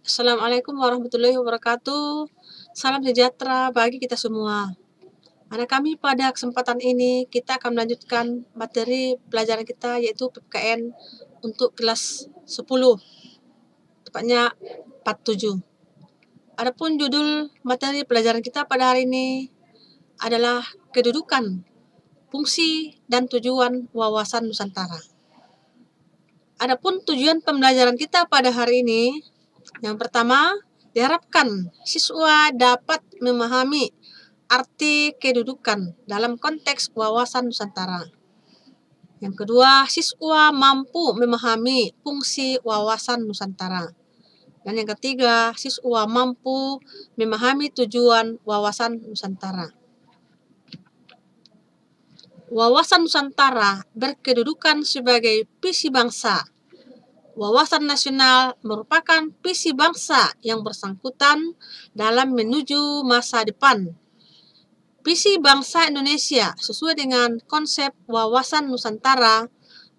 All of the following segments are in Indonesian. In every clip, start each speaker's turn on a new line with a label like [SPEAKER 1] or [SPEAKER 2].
[SPEAKER 1] Assalamualaikum warahmatullahi wabarakatuh. Salam sejahtera bagi kita semua. Anak kami pada kesempatan ini kita akan melanjutkan materi pelajaran kita yaitu PPKN untuk kelas 10, tepatnya part 7. Adapun judul materi pelajaran kita pada hari ini adalah kedudukan, fungsi, dan tujuan wawasan Nusantara. Adapun tujuan pembelajaran kita pada hari ini, yang pertama, diharapkan siswa dapat memahami arti kedudukan dalam konteks wawasan Nusantara. Yang kedua, siswa mampu memahami fungsi wawasan Nusantara. Dan yang ketiga, siswa mampu memahami tujuan wawasan Nusantara. Wawasan Nusantara berkedudukan sebagai visi bangsa. Wawasan nasional merupakan visi bangsa yang bersangkutan dalam menuju masa depan. Visi bangsa Indonesia sesuai dengan konsep wawasan Nusantara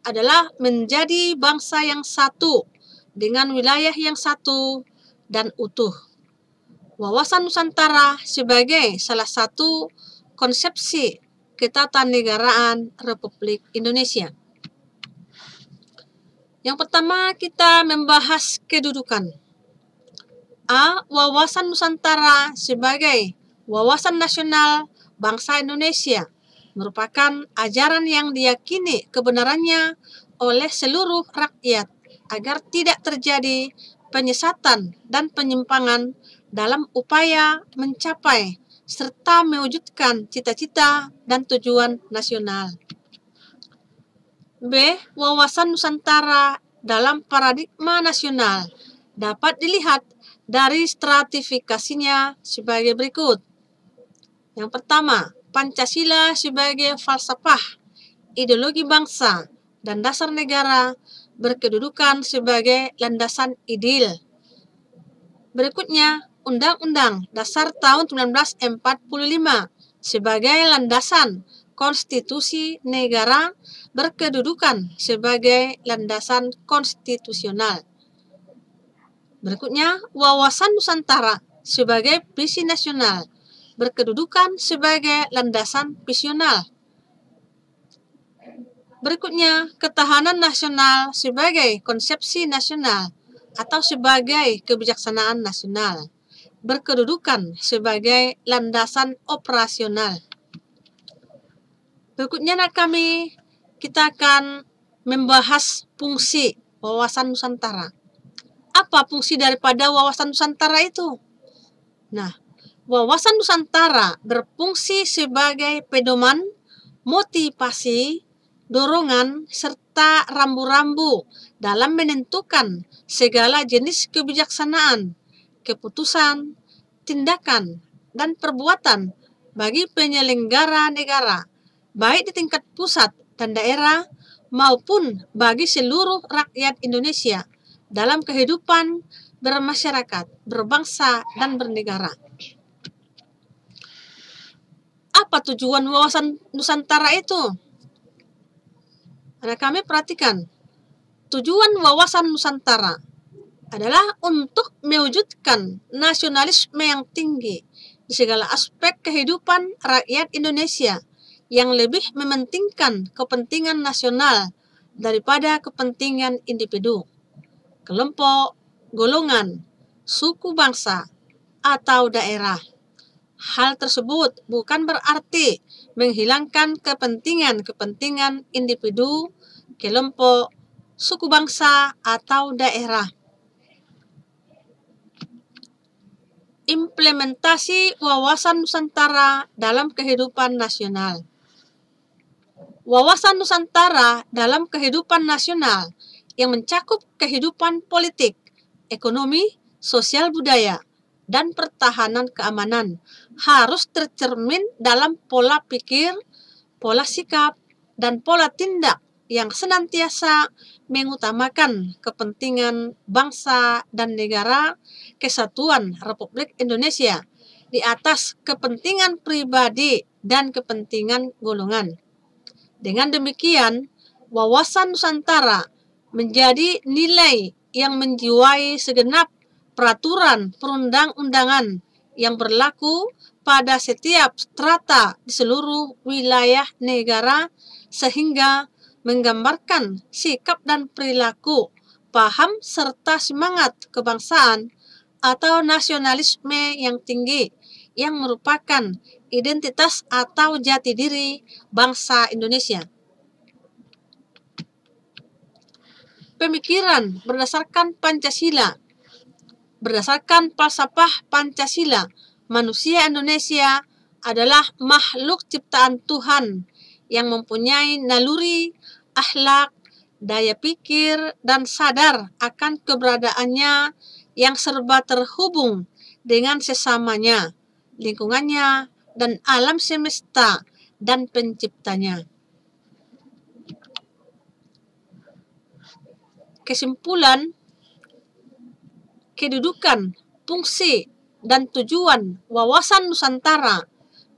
[SPEAKER 1] adalah menjadi bangsa yang satu dengan wilayah yang satu dan utuh. Wawasan Nusantara sebagai salah satu konsepsi ketatanegaraan Republik Indonesia. Yang pertama, kita membahas kedudukan. A. Wawasan Nusantara sebagai wawasan nasional bangsa Indonesia merupakan ajaran yang diyakini kebenarannya oleh seluruh rakyat agar tidak terjadi penyesatan dan penyimpangan dalam upaya mencapai serta mewujudkan cita-cita dan tujuan nasional. B. Wawasan Nusantara dalam paradigma nasional dapat dilihat dari stratifikasinya sebagai berikut. Yang pertama, Pancasila sebagai falsafah, ideologi bangsa, dan dasar negara berkedudukan sebagai landasan ideal. Berikutnya, Undang-Undang Dasar tahun 1945 sebagai landasan konstitusi negara berkedudukan sebagai landasan konstitusional. Berikutnya, wawasan Nusantara sebagai visi nasional berkedudukan sebagai landasan visional. Berikutnya, ketahanan nasional sebagai konsepsi nasional atau sebagai kebijaksanaan nasional berkedudukan sebagai landasan operasional. Berikutnya kita akan membahas fungsi wawasan Nusantara. Apa fungsi daripada wawasan Nusantara itu? Nah, wawasan Nusantara berfungsi sebagai pedoman, motivasi, dorongan, serta rambu-rambu dalam menentukan segala jenis kebijaksanaan, keputusan, tindakan, dan perbuatan bagi penyelenggara negara, baik di tingkat pusat dan daerah maupun bagi seluruh rakyat Indonesia dalam kehidupan bermasyarakat, berbangsa, dan bernegara. Apa tujuan wawasan Nusantara itu? Anak kami perhatikan, tujuan wawasan Nusantara adalah untuk mewujudkan nasionalisme yang tinggi di segala aspek kehidupan rakyat Indonesia yang lebih mementingkan kepentingan nasional daripada kepentingan individu, kelompok, golongan, suku bangsa, atau daerah. Hal tersebut bukan berarti menghilangkan kepentingan individu, kelompok, suku bangsa, atau daerah. Implementasi wawasan Nusantara dalam kehidupan nasional. Wawasan Nusantara dalam kehidupan nasional yang mencakup kehidupan politik, ekonomi, sosial budaya, dan pertahanan keamanan harus tercermin dalam pola pikir, pola sikap, dan pola tindak yang senantiasa mengutamakan kepentingan bangsa dan negara kesatuan Republik Indonesia di atas kepentingan pribadi dan kepentingan golongan. Dengan demikian, wawasan Nusantara menjadi nilai yang menjiwai segenap peraturan perundang-undangan yang berlaku pada setiap strata di seluruh wilayah negara sehingga menggambarkan sikap dan perilaku, paham serta semangat kebangsaan atau nasionalisme yang tinggi yang merupakan identitas atau jati diri bangsa Indonesia. Pemikiran berdasarkan Pancasila. Berdasarkan falsafah Pancasila, manusia Indonesia adalah makhluk ciptaan Tuhan yang mempunyai naluri, akhlak, daya pikir, dan sadar akan keberadaannya yang serba terhubung dengan sesamanya, lingkungannya, dan alam semesta dan penciptanya. Kesimpulan, kedudukan, fungsi, dan tujuan wawasan Nusantara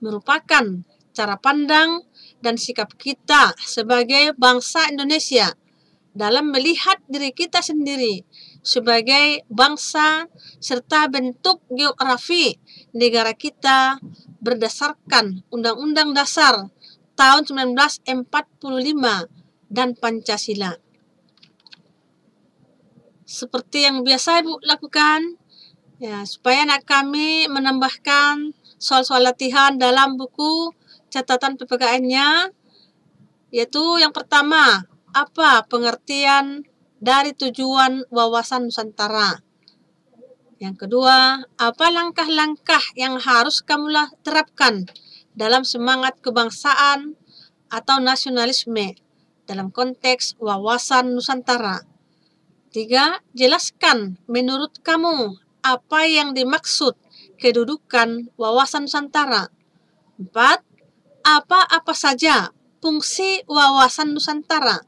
[SPEAKER 1] merupakan cara pandang dan sikap kita sebagai bangsa Indonesia dalam melihat diri kita sendiri sebagai bangsa serta bentuk geografi negara kita berdasarkan Undang-Undang Dasar tahun 1945 dan Pancasila. Seperti yang biasa Ibu lakukan, ya, supaya anak kami menambahkan soal-soal latihan dalam buku catatan PPKN-nya, yaitu yang pertama, apa pengertian dari tujuan wawasan Nusantara? Yang kedua, apa langkah-langkah yang harus kamu terapkan dalam semangat kebangsaan atau nasionalisme dalam konteks wawasan Nusantara? 3. Jelaskan menurut kamu apa yang dimaksud kedudukan wawasan Nusantara. 4. Apa-apa saja fungsi wawasan Nusantara.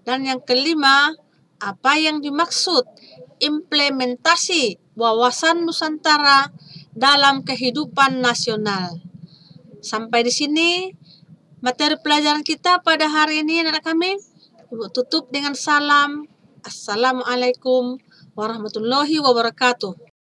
[SPEAKER 1] Dan yang kelima, apa yang dimaksud implementasi wawasan Nusantara dalam kehidupan nasional. Sampai di sini materi pelajaran kita pada hari ini, anak kami. Ibu tutup dengan salam. Assalamualaikum warahmatullahi wabarakatuh.